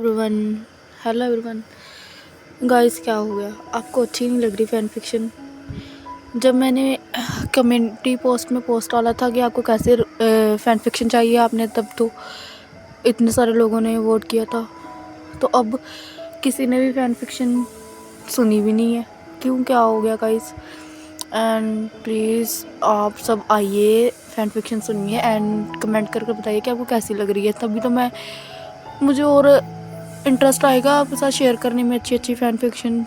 Everyone. Hello everyone. Guys, क्या हो गया? आपको अच्छी नहीं लग रही फैन फिक्शन? जब मैंने कम्युनिटी पोस्ट में पोस्ट डाला था कि आपको कैसे फैन फिक्शन चाहिए, आपने तब तो इतने सारे लोगों ने वोट किया था। तो अब किसी ने भी फैन फिक्शन सुनी भी नहीं है। क्यों, क्या हो गया गाइस? एंड प्लीज़ आप सब आइए, फैन फिक्शन सुनिए एंड कमेंट करके बताइए कि आपको कैसी लग रही है। तभी तो मुझे और इंटरेस्ट आएगा आपके साथ शेयर करने में अच्छी अच्छी फैन फिक्शन।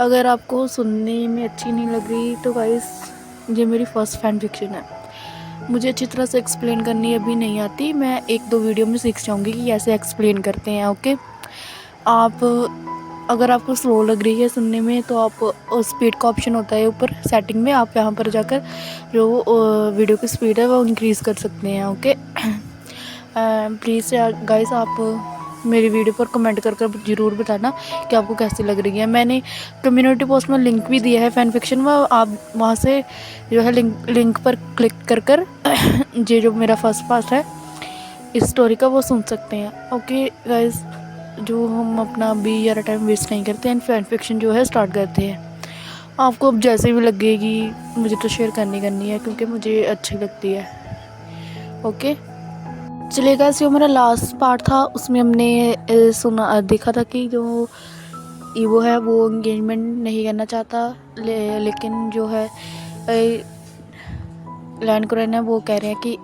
अगर आपको सुनने में अच्छी नहीं लग रही तो गाइस, ये मेरी फर्स्ट फैन फिक्शन है। मुझे अच्छी तरह से एक्सप्लेन करनी अभी नहीं आती। मैं 1-2 वीडियो में सीख जाऊंगी कि कैसे एक्सप्लेन करते हैं। ओके, आप अगर आपको स्लो लग रही है सुनने में तो आप स्पीड का ऑप्शन होता है ऊपर सेटिंग में, आप यहाँ पर जाकर जो वीडियो की स्पीड है वो इंक्रीज़ कर सकते हैं। ओके प्लीज़ गाइस, आप मेरी वीडियो पर कमेंट कर ज़रूर बताना कि आपको कैसी लग रही है। मैंने कम्युनिटी पोस्ट में लिंक भी दिया है फैन फिक्शन में, आप वहाँ से जो है लिंक पर क्लिक कर ये जो मेरा फर्स्ट पार्ट है इस स्टोरी का वो सुन सकते हैं। ओके गाइस, जो हम अपना अभी ज़्यादा टाइम वेस्ट नहीं करते हैं, फैन फिक्शन जो है स्टार्ट करते हैं। आपको अब जैसे भी लगेगी, मुझे तो शेयर करनी है क्योंकि मुझे अच्छी लगती है। ओके चलिए गाइस, जो मेरा लास्ट पार्ट था उसमें हमने देखा था कि जो ईवो है वो एंगेजमेंट नहीं करना चाहता, लेकिन जो है लैंड क्राइन है वो कह रहे हैं कि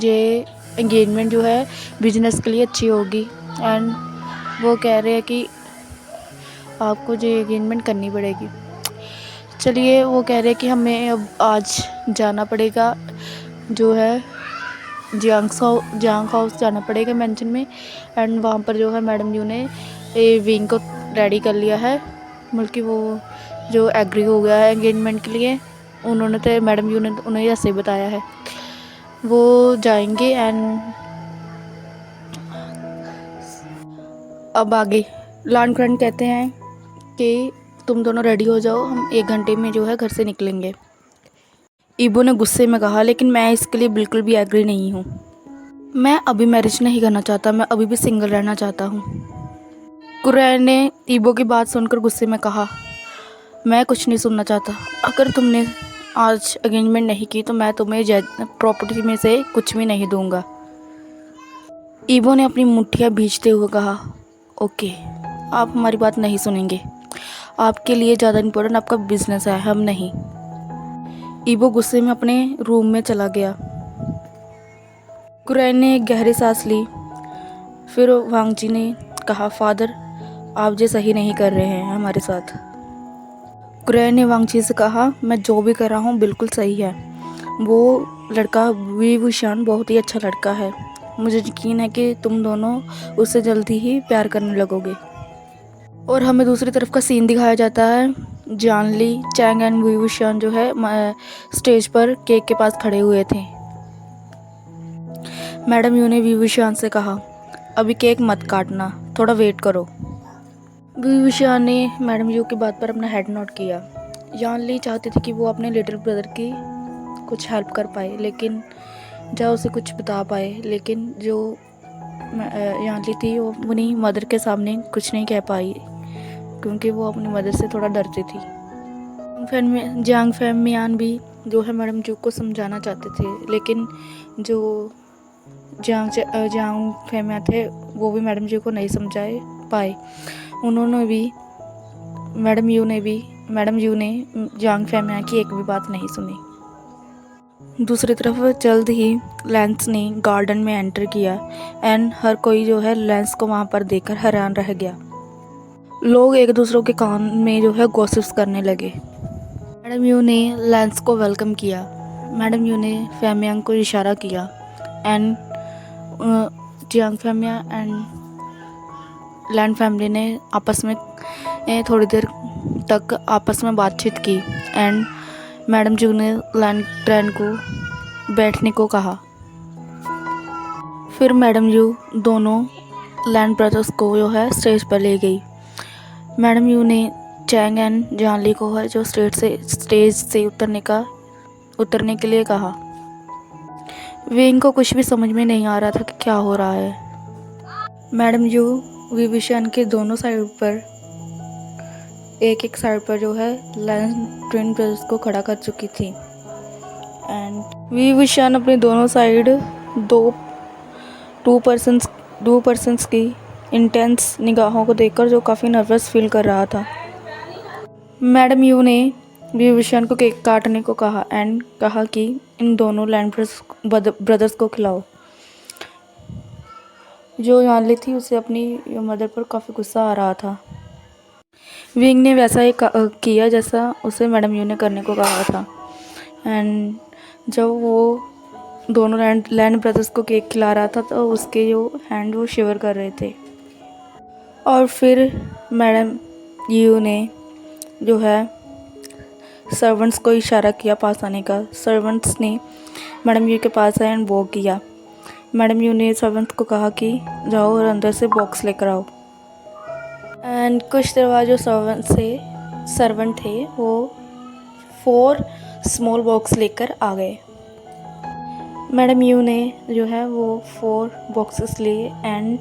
ये एंगेजमेंट जो है बिजनेस के लिए अच्छी होगी। एंड वो कह रहे हैं कि आपको जो एंगेजमेंट करनी पड़ेगी। चलिए, वो कह रहे हैं कि हमें अब आज जाना पड़ेगा, जो है जियांग हाउस जाना पड़ेगा मेंशन में। एंड वहाँ पर जो है मैडम जी ने विंग को रेडी कर लिया है, बल्कि वो जो एग्री हो गया है एंगेजमेंट के लिए। उन्होंने तो मैडम जी ने उन्हें ऐसे बताया है वो जाएंगे। एंड अब आगे लैंड क्राइन कहते हैं कि तुम दोनों रेडी हो जाओ, हम 1 घंटे में जो है घर से निकलेंगे। ईबो ने गुस्से में कहा, लेकिन मैं इसके लिए बिल्कुल भी एग्री नहीं हूँ। मैं अभी मैरिज नहीं करना चाहता, मैं अभी भी सिंगल रहना चाहता हूँ। कुरैन ने ईबो की बात सुनकर गुस्से में कहा, मैं कुछ नहीं सुनना चाहता। अगर तुमने आज एंगेजमेंट नहीं की तो मैं तुम्हें प्रॉपर्टी में से कुछ भी नहीं दूंगा। ईबो ने अपनी मुट्ठियाँ भींचते हुए कहा, ओके, आप हमारी बात नहीं सुनेंगे। आपके लिए ज़्यादा इम्पोर्टेंट आपका बिजनेस है, हम नहीं। ईबो गुस्से में अपने रूम में चला गया। कुरैन ने एक गहरी सांस ली। फिर वांग जी ने कहा, फादर, आप ये सही नहीं कर रहे हैं हमारे साथ। कुरैन ने वांग जी से कहा, मैं जो भी कर रहा हूँ बिल्कुल सही है। वो लड़का वी वुशान बहुत ही अच्छा लड़का है। मुझे यकीन है कि तुम दोनों उससे जल्दी ही प्यार करने लगोगे। और हमें दूसरी तरफ का सीन दिखाया जाता है। जानली, चैंग एंड वी वुशान जो है स्टेज पर केक के पास खड़े हुए थे। मैडम यू ने वी वुशान से कहा, अभी केक मत काटना, थोड़ा वेट करो। वी वुशान ने मैडम यू की बात पर अपना हेड नोट किया। जानली चाहती थी कि वो अपने लिटिल ब्रदर की कुछ हेल्प कर पाए, लेकिन या उसे कुछ बता पाए, लेकिन जो जानली थी वो अपनी मदर के सामने कुछ नहीं कह पाई क्योंकि वो अपनी मदर से थोड़ा डरती थी। जियांग फैमियान भी जो है मैडम जू को समझाना चाहते थे, लेकिन जो जियांग फैमिया थे वो भी मैडम जी को नहीं समझाए पाए। उन्होंने भी मैडम यू ने जियांग फैमिया की एक भी बात नहीं सुनी। दूसरी तरफ जल्द ही लेंस ने गार्डन में एंटर किया एंड हर कोई जो है लेंस को वहाँ पर देखकर हैरान रह गया। लोग एक दूसरों के कान में जो है गॉसिप्स करने लगे। मैडम यू ने लेंस को वेलकम किया। मैडम यू ने फैमियांग को इशारा किया एंड जियांग फैमिया एंड लैंड फैमिली ने आपस में थोड़ी देर तक आपस में बातचीत की। एंड मैडम जी ने लैंड क्राइन को बैठने को कहा। फिर मैडम यू दोनों लैंड ब्रदर्स को जो है स्टेज पर ले गई। मैडम यू ने चैंग एंड जानली को है जो स्टेज से उतरने के लिए कहा। वेंग को कुछ भी समझ में नहीं आ रहा था कि क्या हो रहा है। मैडम यू विभीषण के दोनों साइड पर एक एक साइड पर जो है ट्विन ब्रदर्स को खड़ा कर चुकी थी। एंड विभीषण अपने दोनों साइड टू पर्सन्स की इंटेंस निगाहों को देखकर जो काफ़ी नर्वस फील कर रहा था। मैडम यू ने विभीषण को केक काटने को कहा एंड कहा कि इन दोनों ब्रदर्स को खिलाओ। जो जानली थी उसे अपनी मदर पर काफ़ी गुस्सा आ रहा था। विंग ने वैसा ही किया जैसा उसे मैडम यू ने करने को कहा था। एंड जब वो दोनों लैंड ब्रदर्स को केक खिला रहा था तो उसके जो हैंड वो शिवर कर रहे थे। और फिर मैडम यू ने जो है सर्वेंट्स को इशारा किया पास आने का। सर्वेंट्स ने मैडम यू के पास आए एंड वो किया। मैडम यू ने सर्वेंट्स को कहा कि जाओ और अंदर से बॉक्स लेकर आओ। एंड कुछ देर बाद जो सर्वेंट थे वो 4 स्मॉल बॉक्स लेकर आ गए। मैडम यू ने जो है वो 4 बॉक्सेस लिए एंड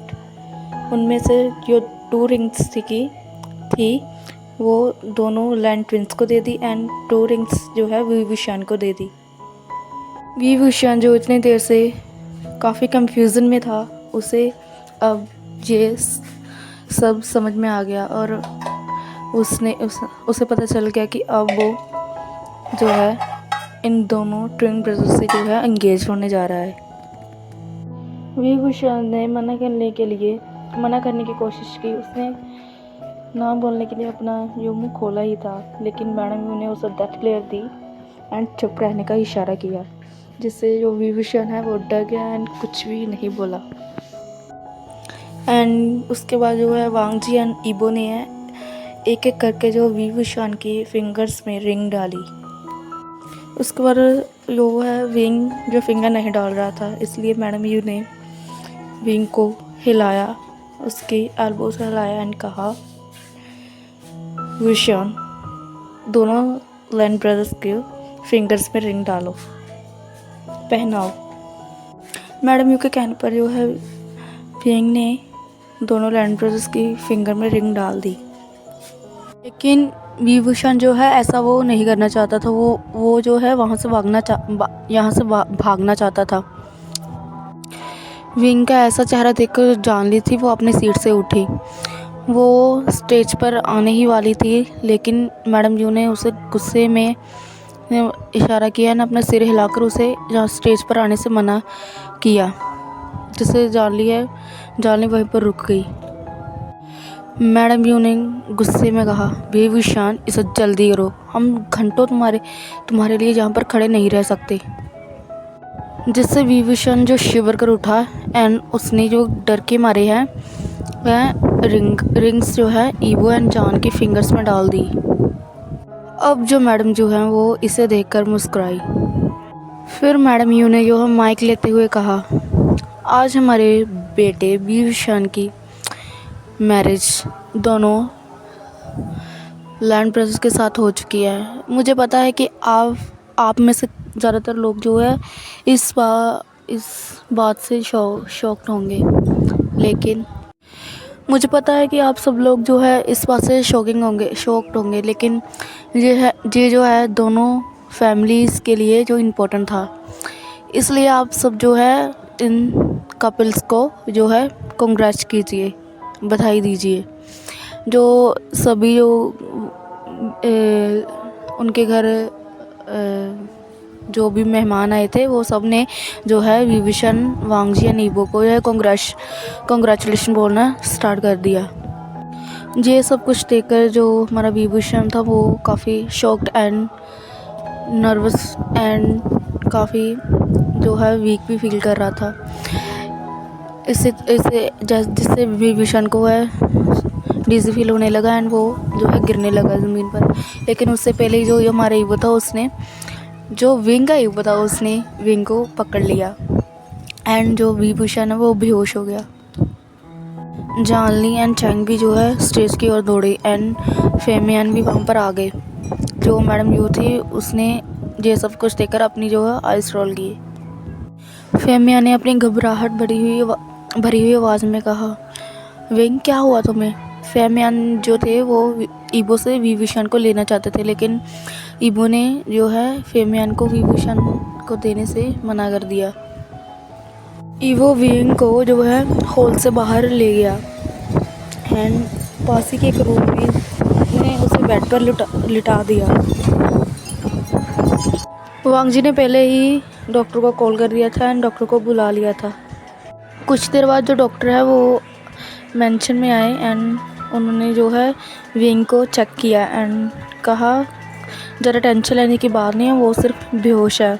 उनमें से जो 2 रिंग्स थी वो दोनों लैंड ट्विंस को दे दी एंड 2 रिंग्स जो है विभीषण को दे दी। विभीषण जो इतनी देर से काफ़ी कंफ्यूजन में था उसे अब ये सब समझ में आ गया और उसे पता चल गया कि अब वो जो है इन दोनों ट्विन ब्रदर्स से जो है एंगेज होने जा रहा है। विभूषण ने मना करने की कोशिश की। उसने ना बोलने के लिए अपना जो मुंह खोला ही था, लेकिन मैडम यू ने उसे डेथ ग्लेयर दी एंड चुप रहने का इशारा किया, जिससे जो विभूषण है वो डर गया एंड कुछ भी नहीं बोला। एंड उसके बाद जो है वांग जी एंड ईबो ने एक एक करके जो विभूषण की फिंगर्स में रिंग डाली। उसके बाद जो है विंग जो फिंगर नहीं डाल रहा था, इसलिए मैडम यू ने विंग को हिलाया, उसकी एल्बो से हिलाया एंड कहा विभूषण दोनों लैंड ब्रदर्स के फिंगर्स में रिंग डालो, पहनाओ। मैडम यू के कहने पर जो है विंग ने दोनों लैंड ब्रदर्स की फिंगर में रिंग डाल दी। लेकिन विभूषण जो है ऐसा वो नहीं करना चाहता था। वो जो है यहाँ से भागना चाहता था। विंग का ऐसा चेहरा देखकर जानली थी वो अपनी सीट से उठी। वो स्टेज पर आने ही वाली थी, लेकिन मैडम यू ने उसे गुस्से में इशारा किया ना अपना सिर हिलाकर उसे स्टेज पर आने से मना किया, जिससे जानली वहीं पर रुक गई। मैडम यू ने गुस्से में कहा विभूषण इसे जल्दी करो, हम घंटों तुम्हारे लिए यहाँ पर खड़े नहीं रह सकते। जिससे विभूषण जो शिवर कर उठा एंड उसने जो डर के मारे हैं वह रिंग्स जो है ईबो एंड जॉन के फिंगर्स में डाल दी। अब जो मैडम जो है वो इसे देखकर मुस्कुराई। फिर मैडम यू ने जो है माइक लेते हुए कहा आज हमारे बेटे विभूषण की मैरिज दोनों लैंड ब्रदर्स के साथ हो चुकी है। मुझे पता है कि आप में से ज़्यादातर लोग जो है इस बात से शॉक्ड होंगे, लेकिन मुझे पता है कि आप सब लोग जो है इस बात से शॉक्ड होंगे, लेकिन ये जो है दोनों फैमिलीज़ के लिए जो इम्पोर्टेंट था, इसलिए आप सब जो है इन कपल्स को जो है कांग्रेट्स कीजिए, बधाई दीजिए। जो सभी जो उनके घर जो भी मेहमान आए थे वो सब ने जो है विभूषण वांग जी एंड ईबो को जो है कांग्रेचुलेशन बोलना स्टार्ट कर दिया। ये सब कुछ देखकर जो हमारा विभूषण था वो काफ़ी शॉक्ड एंड नर्वस एंड काफ़ी जो है वीक भी फील कर रहा था। जिससे विभूषण को है डिज़ी फील होने लगा एंड वो जो है गिरने लगा ज़मीन पर। लेकिन उससे पहले ही जो हमारा ईबो था उसने जो विंग का ईबो था उसने विंग को पकड़ लिया एंड जो विभूषण है वो बेहोश हो गया। जानली एंड चैंग भी जो है स्टेज की ओर दौड़े एंड फेमियन भी वहाँ पर आ गए। जो मैडम यू थी उसने ये सब कुछ देखकर अपनी जो है आइस रोल की। फेमिया ने अपनी घबराहट भरी हुई आवाज़ में कहा विंग, क्या हुआ तुम्हें? फेमियन जो थे वो ईबो से विभूषण को लेना चाहते थे, लेकिन ईबो ने जो है फेमियन को विभूषण को देने से मना कर दिया। ईबो विंग को जो है हॉल से बाहर ले गया एंड पास ही के एक रूम में उसे बेड पर लिटा दिया। वांग जी ने पहले ही डॉक्टर को कॉल कर दिया था एंड डॉक्टर को बुला लिया था। कुछ देर बाद जो डॉक्टर है वो मेंशन में आए एंड उन्होंने जो है विंग को चेक किया एंड कहा ज़रा टेंशन लेने की बात नहीं है, वो सिर्फ बेहोश है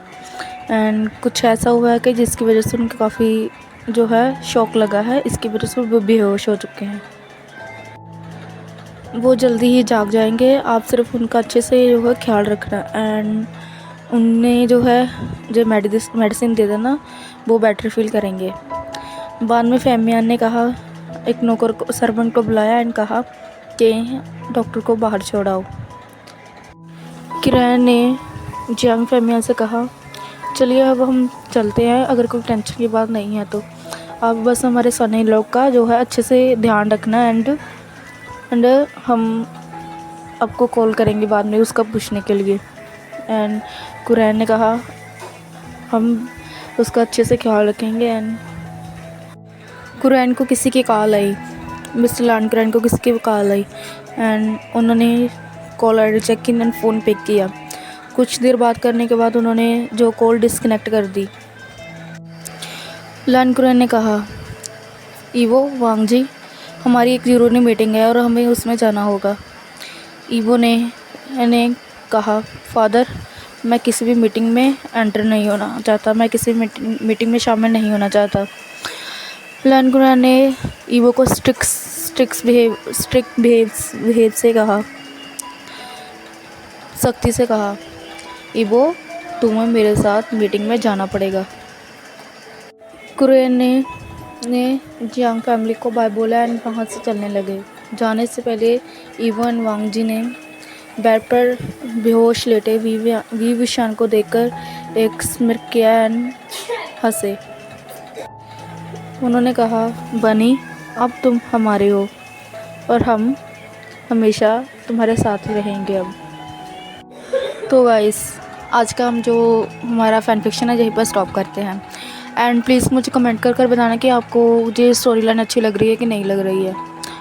एंड कुछ ऐसा हुआ है कि जिसकी वजह से उनको काफ़ी जो है शॉक लगा है, इसकी वजह से वो बेहोश हो चुके हैं। वो जल्दी ही जाग जाएंगे, आप सिर्फ उनका अच्छे से जो है ख्याल रखना एंड उन्हें जो है जो मेडिसिन दे देना, वो बेटर फील करेंगे। बाद में फेमियन ने कहा, एक नौकर को सर्वेंट को बुलाया एंड कहा कि डॉक्टर को बाहर छोड़ाओ। किरण ने जियांग फेमियन से कहा, चलिए अब हम चलते हैं, अगर कोई टेंशन की बात नहीं है तो आप बस हमारे सनी लोग का जो है अच्छे से ध्यान रखना एंड हम आपको कॉल करेंगे बाद में उसका पूछने के लिए। एंड कुरैन ने कहा, हम उसका अच्छे से ख्याल रखेंगे। एंड कुरैन को किसी की कॉल आई, मिस्टर लान कुरैन को किसी की कॉल आई एंड उन्होंने कॉल आई डी चेक की एंड फ़ोन पिक किया। कुछ देर बात करने के बाद उन्होंने जो कॉल डिस्कनेक्ट कर दी। लान कुरैन ने कहा, ईवो, वांग जी, हमारी एक ज़रूरी मीटिंग है और हमें उसमें जाना होगा। ईवो ने कहा, फादर, मैं किसी भी मीटिंग में एंटर नहीं होना चाहता, मैं किसी मीटिंग में शामिल नहीं होना चाहता। लान कुरैन ने ईवो को स्ट्रिक्ट बिहेव से कहा, सख्ती से कहा, ईवो, तुम्हें मेरे साथ मीटिंग में जाना पड़ेगा। कुरैन ने जियांग फैमिली को बाय बोला एंड वहाँ से चलने लगे। जाने से पहले ईवो एंड वांग जी ने बेड पर बेहोश लेटे विभूषण को देखकर एक स्मिर्क किया एंड हंसे। उन्होंने कहा, बनी, अब तुम हमारे हो और हम हमेशा तुम्हारे साथ ही रहेंगे अब। तो गाइस, आज का हम जो हमारा फैन फिक्शन है यहीं पर स्टॉप करते हैं एंड प्लीज़ मुझे कमेंट कर बताना कि आपको ये स्टोरी लाइन अच्छी लग रही है कि नहीं लग रही है।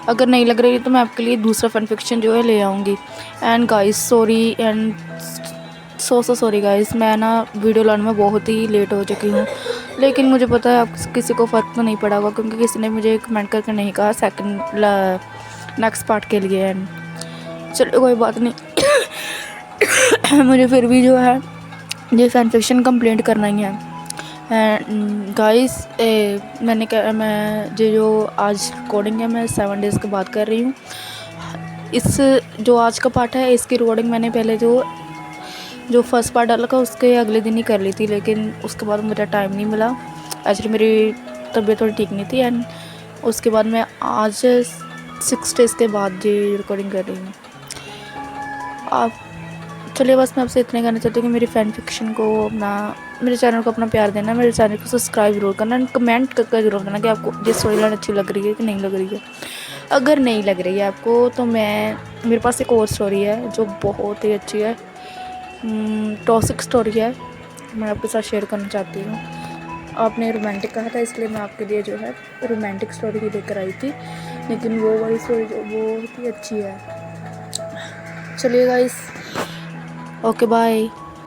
अगर नहीं लग रही है तो मैं आपके लिए दूसरा फैन फिक्शन जो है ले आऊँगी। And guys, sorry and so sorry guys, मैं ना वीडियो लाने में बहुत ही लेट हो चुकी हूँ, लेकिन मुझे पता है आप किसी को फ़र्क तो नहीं पड़ा होगा क्योंकि किसी ने मुझे कमेंट करके नहीं कहा नेक्स्ट पार्ट के लिए। एंड चलो कोई बात नहीं मुझे फिर भी जो है ये फैन फिक्शन कंप्लीट करना ही है। एंड गाइस, मैं जो आज रिकॉर्डिंग है मैं 7 डेज़ के बाद कर रही हूँ। इस जो आज का पार्ट है इसकी रिकॉर्डिंग मैंने पहले जो फर्स्ट पार्ट डाला था उसके अगले दिन ही कर ली थी, लेकिन उसके बाद मुझे टाइम नहीं मिला। एक्चुअली मेरी तबीयत थोड़ी ठीक नहीं थी एंड उसके बाद मैं आज 6 डेज़ के बाद ये रिकॉर्डिंग कर रही हूँ। आप चलिए, बस मैं आपसे इतने कहना चाहती हूँ कि मेरी फैन फिक्शन को मेरे चैनल को अपना प्यार देना, मेरे चैनल को सब्सक्राइब जरूर करना एंड कमेंट करके ज़रूर करना कि आपको ये स्टोरी लाइन अच्छी लग रही है कि नहीं लग रही है। अगर नहीं लग रही है आपको तो मेरे पास एक और स्टोरी है जो बहुत ही अच्छी है, टॉक्सिक स्टोरी है, मैं आपके साथ शेयर करना चाहती हूँ। आपने रोमांटिक कहा था इसलिए मैं आपके लिए जो है रोमांटिक स्टोरी ही लेकर आई थी, लेकिन वो वाली स्टोरी जो बहुत ही अच्छी है। चलिए गाइस, ओके बाय।